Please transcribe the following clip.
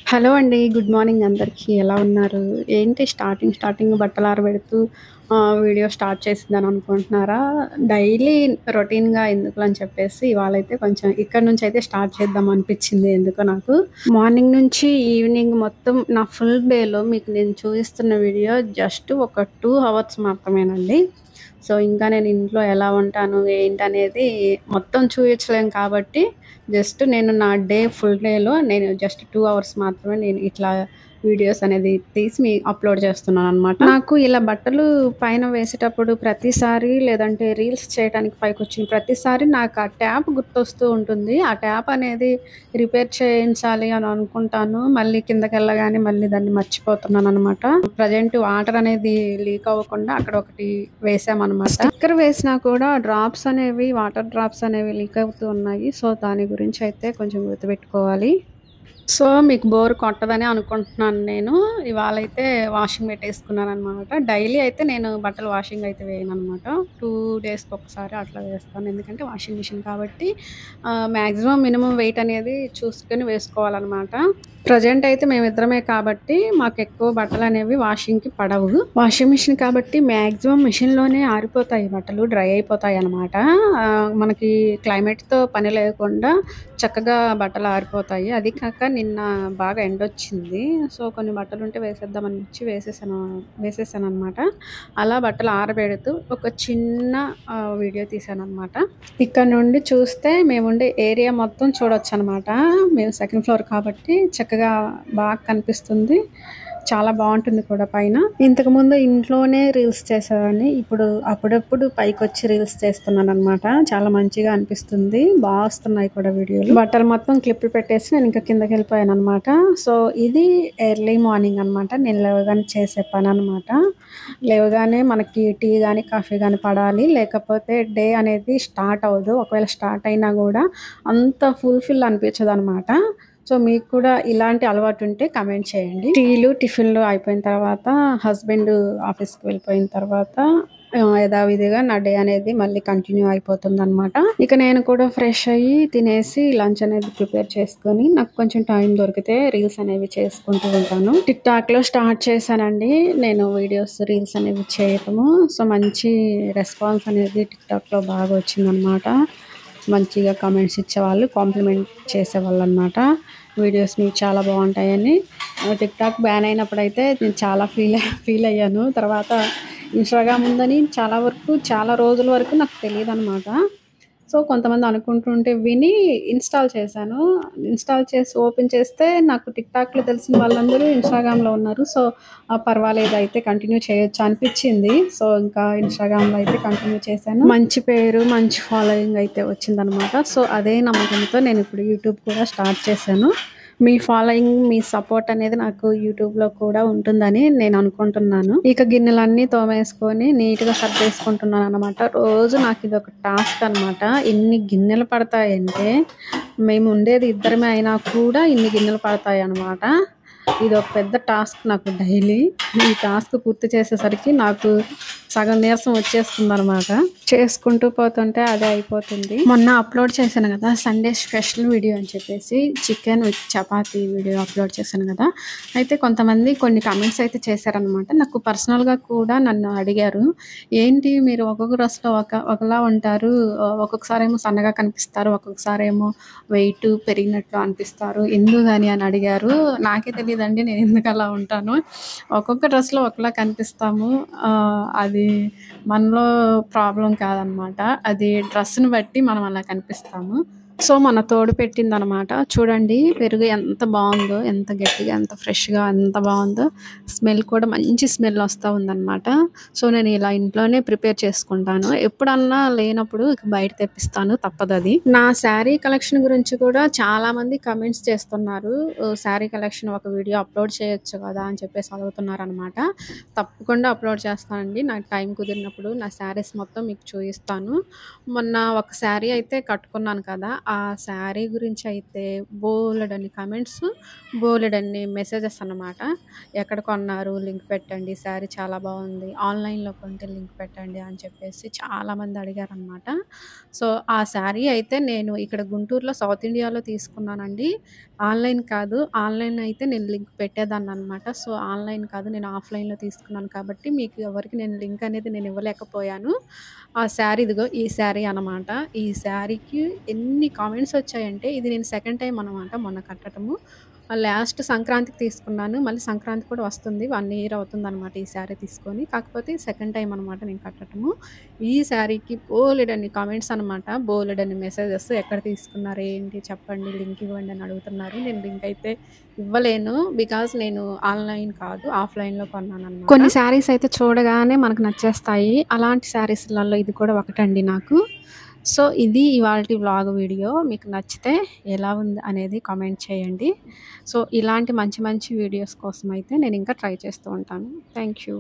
Hello అండి. Good morning అందరికీ. ఎలా ఉన్నారు? ఏంటి స్టార్టింగ్ బట్టలారబెడుతూ వీడియో స్టార్ట్ చేసిందని అనుకుంటున్నారా? డైలీ రొటీన్‌గా ఎందుకులని చెప్పేసి ఇవాళైతే కొంచెం ఇక్కడి నుంచయితే స్టార్ట్ చేద్దాం అనిపిచ్చింది ఎందుకో నాకు. మార్నింగ్ నుంచి ఈవినింగ్ మొత్తం నా ఫుల్ డేలో మీకు నేను చూపిస్తున్న వీడియో జస్ట్ ఒక 2 అవర్స్ మాత్రమేనండి. సో, ఇంకా నేను ఇంట్లో ఎలా ఉంటాను, ఏంటనేది మొత్తం చూయించలేను కాబట్టి జస్ట్ నేను నా ఫుల్ డేలో నేను జస్ట్ 2 అవర్స్ మాత్రమే నేను ఇట్లా వీడియోస్ అనేది తీసి అప్‌లోడ్ చేస్తున్నాననమాట. నాకు ఇలా బట్టలు పైన వేసేటప్పుడు ప్రతిసారి లేదంటే రీల్స్ చేయడానికి పైకొచ్చిన ప్రతిసారి నాకు ఆ ట్యాప్ గుర్తొస్తూ ఉంటుంది. ఆ ట్యాప్ అనేది రిపేర్ చేయించాలి అని అనుకుంటాను. మళ్ళీ కిందకెళ్ళగానే మళ్ళీ దాన్ని మర్చిపోతున్నాననమాట. ప్రెజెంట్ వాటర్ అనేది లీక్ అవ్వకుండా అక్కడ ఒకటి వేసామనమాట. స్టిక్కర్ వేసినా కూడా వాటర్ డ్రాప్స్ అనేవి లీక్ అవుతూ ఉన్నాయి. సో, దాని గురించయితే కొంచెం గుర్తుపెట్టుకోవాలి. సో, మీకు బోర్ కొట్టదని అనుకుంటున్నాను నేను. ఇవాళైతే వాషింగ్ పెట్టేసుకున్నాననమాట. డైలీ అయితే నేను బట్టలు వాషింగ్ అయితే వేయననమాట. 2 డేస్‌కొకసారి అట్లా వేస్తాను. ఎందుకంటే వాషింగ్ మిషన్ కాబట్టి మాక్సిమం మినిమమ్ వెయిట్ అనేది చూసుకొని వేసుకోవాలనమాట. ప్రెజెంట్ అయితే మేమిద్దరమే కాబట్టి మాకెక్కువ బట్టలనేవి వాషింగ్‌కి పడవు. వాషింగ్ మిషన్ కాబట్టి మాక్సిమం మిషన్‌లోనే ఆరిపోతాయి బట్టలు. డ్రై అయిపోతాయనమాట. మనకి క్లైమేట్‌తో పని లేకుండా చక్కగా బట్టలు ఆరిపోతాయి. అది కాక నిన్న బాగా ఎండొచ్చింది. సో, కొన్ని బట్టలుంటే వేసేద్దామనిచ్చి వేసేసాననమాట. అలా బట్టలు ఆరబెడుతూ ఒక చిన్న వీడియో తీశాననమాట. ఇక్కడ నుండి చూస్తే మేముండే ఏరియా మొత్తం చూడొచ్చనమాట. మేము సెకండ్ ఫ్లోర్ కాబట్టి చక్కగా బాగా కనిపిస్తుంది. చాలా బావుంటుంది కూడా పైన. ఇంతకుముందు ఇంట్లోనే రీల్స్ చేసేదాన్ని. ఇప్పుడు అప్పుడప్పుడు పైకొచ్చి రీల్స్ చేస్తున్నాననమాట. చాలా మంచిగా అనిపిస్తుంది. వస్తున్నాయి కూడా వీడియోలు. బట్టలు మొత్తం క్లిప్పులు పెట్టేసి నేను ఇంకా కిందకెళ్ళిపోయాననమాట. సో, ఇది ఎర్లీ మార్నింగ్ అనమాట. నేను లేవగానే చేసే పననమాట. లేవగానే మనకి టీ గాని, కాఫీ గాని పడాలి. లేకపోతే డే అనేది స్టార్ట్ అవ్వదు. ఒకవేళ స్టార్ట్ అయినా గూడా అంత ఫుల్‌ఫిల్ అనిపించదనమాట. సో, మీకు కూడా ఇలాంటి అలవాటుంటే కామెంట్ చేయండి. టిఫిన్‌లు అయిపోయిన తర్వాత హస్బెండ్ ఆఫీస్‌కి వెళ్ళిపోయిన తర్వాత యథావిధిగా నా డే అనేది మళ్ళీ కంటిన్యూ అయిపోతుందనమాట. ఇక నేను కూడా ఫ్రెష్ అయ్యి తినేసి లంచ్ అనేది ప్రిపేర్ చేసుకొని నాకు కొంచెం టైం దొరికితే రీల్స్ అనేవి చేసుకుంటూ ఉంటాను. టిక్‌టాక్‌లో స్టార్ట్ చేశానండి నేను రీల్స్ అనేవి చేయటము. సో, మంచి రెస్పాన్స్ అనేది టిక్‌టాక్‌లో బాగా వచ్చిందనమాట. మంచిగా కామెంట్స్ ఇచ్చేవాళ్ళు, కాంప్లిమెంట్ చేసేవాళ్ళనమాట. వీడియోస్ మీవి చాలా బావుంటాయని. టిక్‌టాక్ బ్యాన్ అయినప్పుడైతే నేను చాలా ఫీల్ అయ్యాను. తర్వాత ఇన్‌స్టాగ్రామ్ ఉందని చాలా రోజుల వరకు నాకు తెలీదనమాట. సో, కొంతమంది అనుకుంటుంటే విని ఇన్‌స్టాల్ చేశాను. ఇన్‌స్టాల్ చేసి ఓపెన్ చేస్తే నాకు టిక్‌టాక్‌లో తెలిసిన వాళ్ళందరూ ఇన్‌స్టాగ్రామ్‌లో ఉన్నారు. సో, పర్వాలేదు అయితే కంటిన్యూ చేయొచ్చు అనిపిచ్చింది. సో, ఇంకా ఇన్‌స్టాగ్రామ్‌లో అయితే కంటిన్యూ చేశాను. మంచి పేరు, మంచి ఫాలోయింగ్ అయితే వచ్చిందనమాట. సో, అదే నమ్మకంతో నేనిప్పుడు యూట్యూబ్ కూడా స్టార్ట్ చేశాను. మీ ఫాలోయింగ్, మీ సపోర్ట్ అనేది నాకు యూట్యూబ్‌లో కూడా ఉంటుందని నేను అనుకుంటున్నాను. ఇక గిన్నెలన్నీ తోమేసుకొని నీట్‌గా సర్దేసుకుంటున్నాననమాట. రోజు నాకిదొక టాస్క్ అనమాట. ఎన్ని గిన్నెలు పడతాయంటే మేము ఉండేది ఇద్దరమే అయినా కూడా ఇన్ని గిన్నెలు పడతాయనమాట. ఇదొక పెద్ద టాస్క్ నాకు డైలీ. ఈ టాస్క్ పూర్తి చేసేసరికి నాకు సగం నీరసం వచ్చేస్తుందనమాట. చేసుకుంటూ పోతుంటే అదే అయిపోతుంది. మొన్న అప్‌లోడ్ చేశాను గదా! సండే స్పెషల్ వీడియో అని చెప్పేసి chicken with chapati video upload చేశాను గదా! అయితే కొంతమంది కొన్ని కామెంట్స్ అయితే చేశారనమాట. నాకు పర్సనల్‌గా కూడా నన్ను అడిగారు. ఏంటి మీరు ఒక్కొక్క డ్రెస్‌లో ఒకలా ఉంటారు. ఒక్కొక్కసారేమో సన్నగా కనిపిస్తారు. ఒక్కొక్కసారేమో వెయిట్ పెరిగినట్లు అనిపిస్తారు. ఎందుకని అని అడిగారు. నాకే తెలీదండి నేను ఎందుకలా ఉంటానో. ఒక్కొక్క డ్రెస్‌లో ఒకలా కనిపిస్తాము. అది మనలో ప్రాబ్లమ్ కాదనమాట. అది డ్రెస్‌ని బట్టి మనం అలా కనిపిస్తాము. సో, మన తోడు పెట్టిందనమాట. చూడండి పెరుగు ఎంత బావుందో, ఎంత గట్టిగా, ఎంత ఫ్రెష్‌గా ఎంత బావుందో. స్మెల్ కూడా మంచి స్మెల్ వస్తా ఉందనమాట. సో, నేను ఇలా ఇంట్లోనే ప్రిపేర్ చేసుకుంటాను. ఎప్పుడన్నా లేనప్పుడు ఇక బయట తెప్పిస్తాను తప్పదది. నా శారీ కలెక్షన్ గురించి కూడా చాలామంది కామెంట్స్ చేస్తున్నారు. శారీ కలెక్షన్ ఒక వీడియో అప్‌లోడ్ చేయొచ్చు కదా! అని చెప్పేసి అడుగుతున్నారనమాట. తప్పకుండా అప్‌లోడ్ చేస్తానండి. నాకు టైం కుదిరినప్పుడు నా శారీస్ మొత్తం మీకు చూయిస్తాను. మొన్న ఒక శారీ అయితే కట్టుకున్నాను కదా! ఆ శారీ గురించయితే బోలెడన్ని కామెంట్స్, బోలెడన్ని మెసేజెస్ అన్నమాట. ఎక్కడ కొన్నారు? లింక్ పెట్టండి. శారీ చాలా బావుంది. ఆన్‌లైన్‌లో కొంటే లింక్ పెట్టండి అని చెప్పేసి చాలామంది అడిగారనమాట. సో, ఆ శారీ అయితే నేను ఇక్కడ గుంటూరులో సౌత్ ఇండియాలో తీసుకున్నానండి. ఆన్‌లైన్ కాదు. ఆన్‌లైన్ అయితే నేను లింక్ పెట్టేదాన్ననమాట. సో, ఆన్‌లైన్ కాదు. నేను ఆఫ్‌లైన్‌లో తీసుకున్నాను కాబట్టి మీకు ఎవరికీ నేను లింక్ అనేది నేను ఇవ్వలేకపోయాను. ఆ శారీ ఇదిగో ఈ శారీ అనమాట. ఈ శారీకి ఎన్ని కామెంట్స్ వచ్చాయంటే ఇది నేను సెకండ్ టైమ్ అనమాట మొన్న కట్టటము. లాస్ట్ సంక్రాంతికి తీసుకున్నాను. మళ్ళీ సంక్రాంతి కూడా వస్తుంది. 1 ఇయర్ అవుతుందనమాట ఈ శారీ తీసుకొని. కాకపోతే సెకండ్ టైమ్ అనమాట నేను కట్టటము. ఈ శారీకి బోలెడన్ని కామెంట్స్ అనమాట. బోలెడన్ని మెసేజెస్ ఎక్కడ తీసుకున్నారు? ఏంటి? చెప్పండి. లింక్ ఇవ్వండి అని అడుగుతున్నారు. నేను లింక్ అయితే ఇవ్వలేను. బికాజ్ నేను ఆన్‌లైన్ కాదు ఆఫ్‌లైన్‌లో కొన్నాననమాట. కొన్ని శారీస్ అయితే చూడగానే మనకు నచ్చేస్తాయి. అలాంటి శారీస్‌లలో ఇది కూడా ఒకటండి నాకు. సో, ఇది ఇవాల్టి వ్లాగ్ వీడియో. మీకు నచ్చితే ఎలా ఉంది అనేది కామెంట్ చేయండి. సో, ఇలాంటి మంచి మంచి వీడియోస్ కోసమైతే నేనింకా ట్రై చేస్తూ ఉంటాను. Thank you.